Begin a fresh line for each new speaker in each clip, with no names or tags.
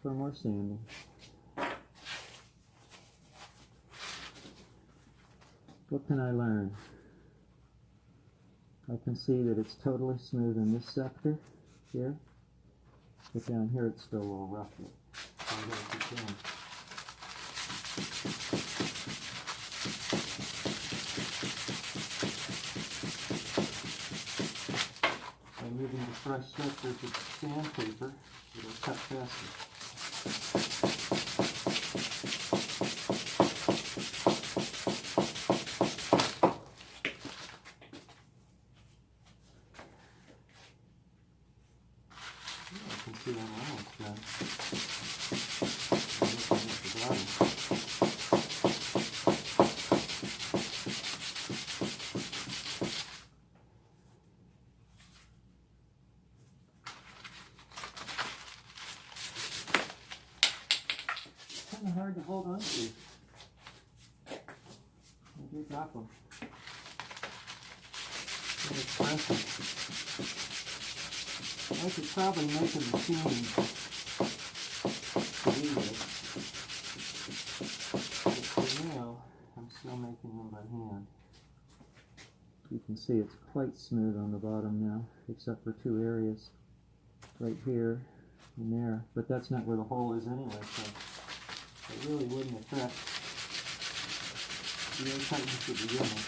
for more sanding. What can I learn? I can see that it's totally smooth in this sector here, but down here it's still a little rough. So I'm going to keep going. By moving to fresh sectors with sandpaper, it'll cut faster. See, I'm almost done. It's kind of hard to hold on to. I do drop them. Very expensive. I could probably make a machine to do this, but for now, I'm still making them by hand. You can see it's quite smooth on the bottom now, except for two areas, right here and there, but that's not where the hole is anyway, so it really wouldn't affect the air tightness at the beginning.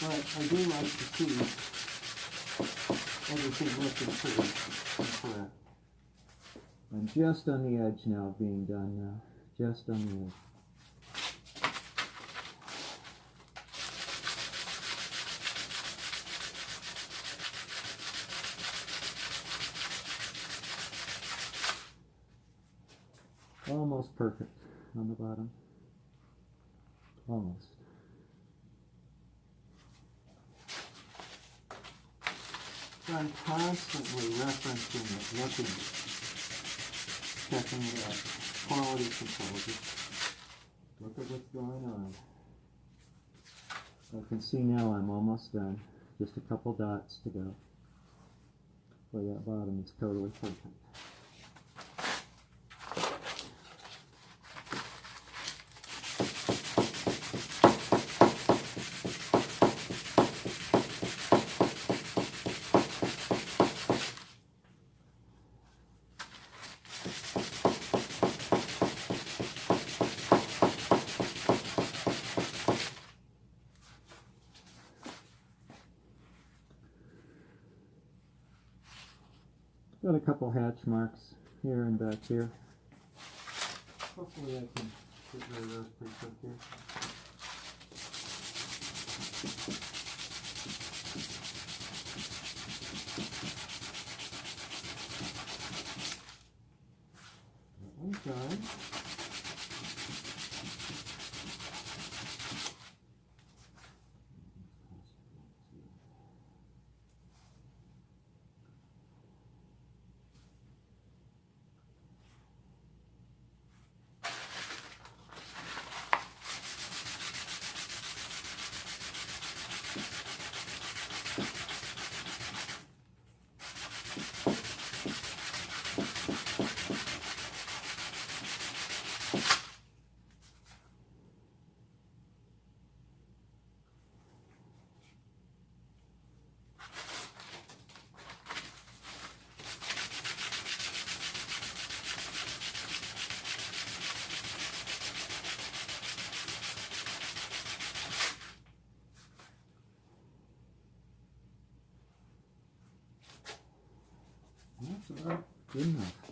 But I do like to see everything looking pretty and correct. I'm just on the edge now of being done now. Just on the edge. Almost perfect on the bottom. Almost. I'm constantly referencing it, looking, checking it out. Quality control. Just look at what's going on. I can see now I'm almost done. Just a couple dots to go. For that bottom is totally perfect. Got a couple hatch marks here and back here. Hopefully I can get rid of those pretty quick here. That one's done. That's about good enough.